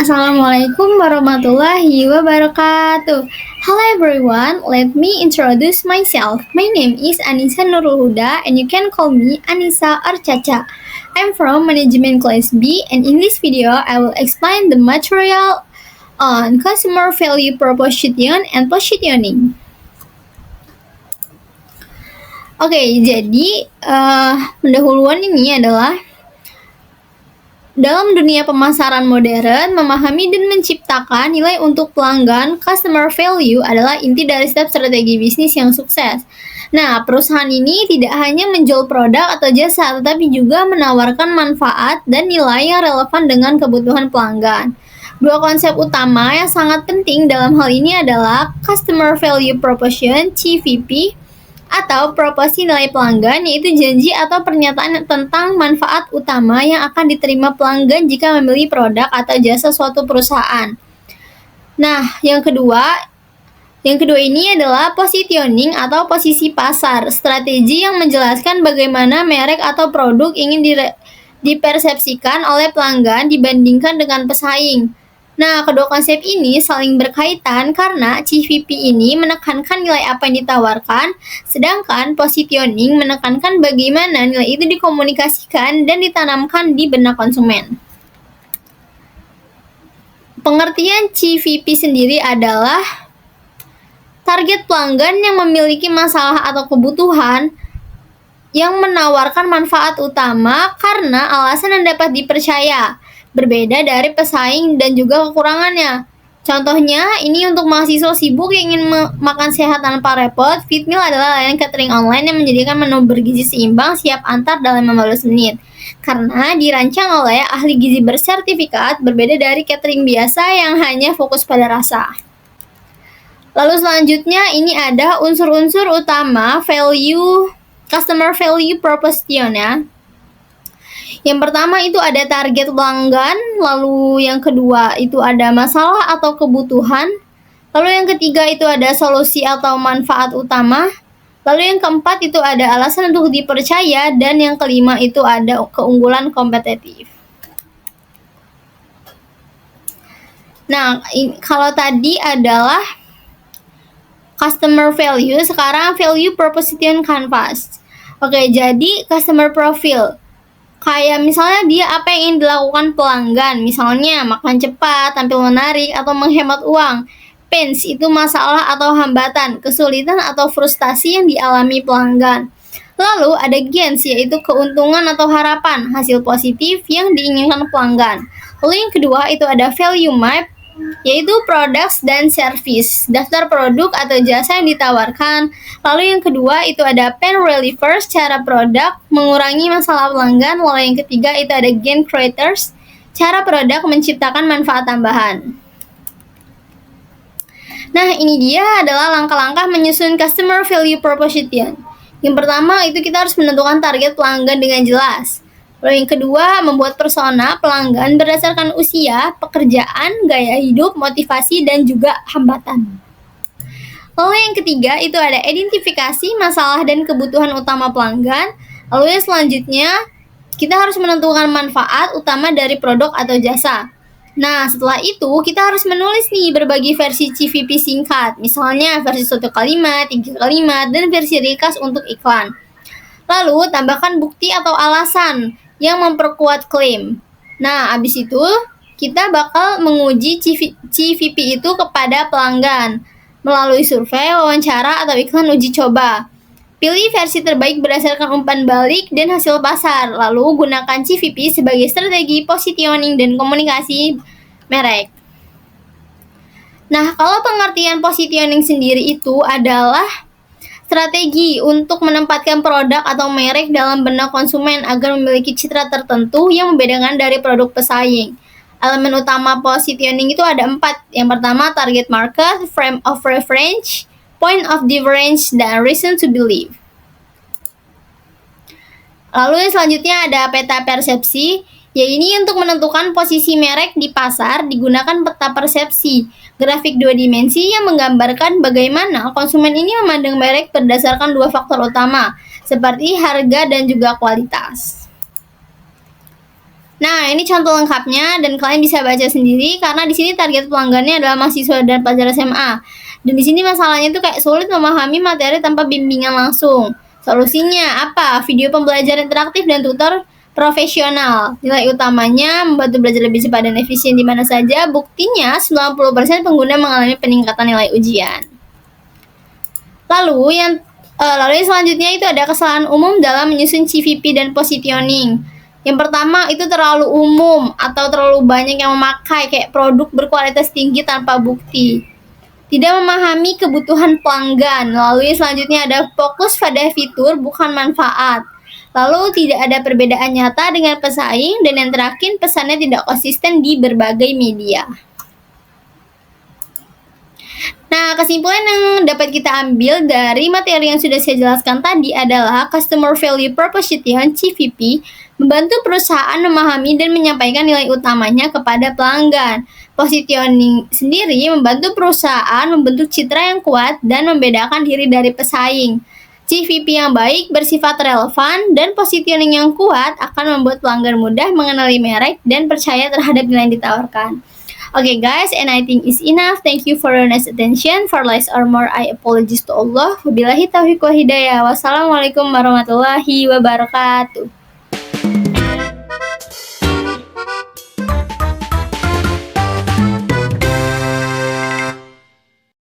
Assalamualaikum warahmatullahi wabarakatuh. Hello everyone, let me introduce myself. My name is Anissa Nurul Huda and you can call me Anissa or Caca. I'm from Management Class B and in this video I will explain the material on customer value proposition and positioning. Oke, jadi pendahuluan ini adalah dalam dunia pemasaran modern, memahami dan menciptakan nilai untuk pelanggan, customer value adalah inti dari setiap strategi bisnis yang sukses. Nah, perusahaan ini tidak hanya menjual produk atau jasa, tetapi juga menawarkan manfaat dan nilai yang relevan dengan kebutuhan pelanggan. Dua konsep utama yang sangat penting dalam hal ini adalah Customer Value Proposition, CVP, atau proporsi nilai pelanggan, yaitu janji atau pernyataan tentang manfaat utama yang akan diterima pelanggan jika membeli produk atau jasa suatu perusahaan. Nah, yang kedua ini adalah positioning atau posisi pasar, strategi yang menjelaskan bagaimana merek atau produk ingin dipersepsikan oleh pelanggan dibandingkan dengan pesaing. Nah, kedua konsep ini saling berkaitan karena CVP ini menekankan nilai apa yang ditawarkan, sedangkan positioning menekankan bagaimana nilai itu dikomunikasikan dan ditanamkan di benak konsumen. Pengertian CVP sendiri adalah target pelanggan yang memiliki masalah atau kebutuhan yang menawarkan manfaat utama karena alasan yang dapat dipercaya, berbeda dari pesaing dan juga kekurangannya. Contohnya, ini untuk mahasiswa sibuk yang ingin makan sehat tanpa repot, Feedmeal adalah layanan catering online yang menyediakan menu bergizi seimbang siap antar dalam 15 menit. Karena dirancang oleh ahli gizi bersertifikat, berbeda dari catering biasa yang hanya fokus pada rasa. Lalu selanjutnya, ini ada unsur-unsur utama customer value proposition ya. Yang pertama itu ada target pelanggan, lalu yang kedua itu ada masalah atau kebutuhan, lalu yang ketiga itu ada solusi atau manfaat utama, lalu yang keempat itu ada alasan untuk dipercaya, dan yang kelima itu ada keunggulan kompetitif. Nah, kalau tadi adalah customer value, sekarang value proposition canvas. Oke, jadi customer profile. Kayak misalnya dia apa yang ingin dilakukan pelanggan, misalnya makan cepat, tampil menarik, atau menghemat uang. Pains itu masalah atau hambatan, kesulitan atau frustasi yang dialami pelanggan. Lalu ada gains, yaitu keuntungan atau harapan, hasil positif yang diinginkan pelanggan. Lalu yang kedua itu ada value map, yaitu products dan service, daftar produk atau jasa yang ditawarkan. Lalu yang kedua itu ada pain relievers, cara produk mengurangi masalah pelanggan. Lalu yang ketiga itu ada gain creators, cara produk menciptakan manfaat tambahan. Nah, ini dia adalah langkah-langkah menyusun customer value proposition. Yang pertama itu kita harus menentukan target pelanggan dengan jelas. Lalu yang kedua, membuat persona pelanggan berdasarkan usia, pekerjaan, gaya hidup, motivasi, dan juga hambatan. Lalu yang ketiga, itu ada identifikasi masalah dan kebutuhan utama pelanggan. Lalu yang selanjutnya, kita harus menentukan manfaat utama dari produk atau jasa. Nah, setelah itu, kita harus menulis nih berbagai versi CVP singkat. Misalnya versi 1 kalimat, 3 kalimat, dan versi ringkas untuk iklan. Lalu, tambahkan bukti atau alasan yang memperkuat klaim. Nah, abis itu kita bakal menguji CVP itu kepada pelanggan melalui survei, wawancara, atau iklan uji coba. Pilih versi terbaik berdasarkan umpan balik dan hasil pasar. Lalu gunakan CVP sebagai strategi positioning dan komunikasi merek. Nah, kalau pengertian positioning sendiri itu adalah strategi untuk menempatkan produk atau merek dalam benak konsumen agar memiliki citra tertentu yang membedakan dari produk pesaing. Elemen utama positioning itu ada 4. Yang pertama, target market, frame of reference, point of difference, dan reason to believe. Lalu yang selanjutnya ada peta persepsi, yaitu ini untuk menentukan posisi merek di pasar digunakan peta persepsi, grafik 2 dimensi yang menggambarkan bagaimana konsumen ini memandang merek berdasarkan 2 faktor utama, seperti harga dan juga kualitas. Nah, ini contoh lengkapnya dan kalian bisa baca sendiri karena di sini target pelanggannya adalah mahasiswa dan pelajar SMA. Dan di sini masalahnya tuh kayak sulit memahami materi tanpa bimbingan langsung. Solusinya apa? Video pembelajaran interaktif dan tutor profesional. Nilai utamanya membantu belajar lebih cepat dan efisien di mana saja. Buktinya 90% pengguna mengalami peningkatan nilai ujian. Lalu yang selanjutnya itu ada kesalahan umum dalam menyusun CVP dan positioning. Yang pertama itu terlalu umum atau terlalu banyak yang memakai kayak produk berkualitas tinggi tanpa bukti. Tidak memahami kebutuhan pelanggan. Lalu yang selanjutnya ada fokus pada fitur bukan manfaat. Lalu tidak ada perbedaan nyata dengan pesaing dan yang terakhir pesannya tidak konsisten di berbagai media. Nah, kesimpulan yang dapat kita ambil dari materi yang sudah saya jelaskan tadi adalah Customer Value Proposition (CVP) membantu perusahaan memahami dan menyampaikan nilai utamanya kepada pelanggan. Positioning sendiri membantu perusahaan membentuk citra yang kuat dan membedakan diri dari pesaing. CVP yang baik bersifat relevan dan positioning yang kuat akan membuat pelanggan mudah mengenali merek dan percaya terhadap nilai yang ditawarkan. Okay guys, and I think it's enough. Thank you for your nice attention. For less or more, I apologize to Allah. Wabillahi taufiq wal hidayah. Wassalamualaikum warahmatullahi wabarakatuh.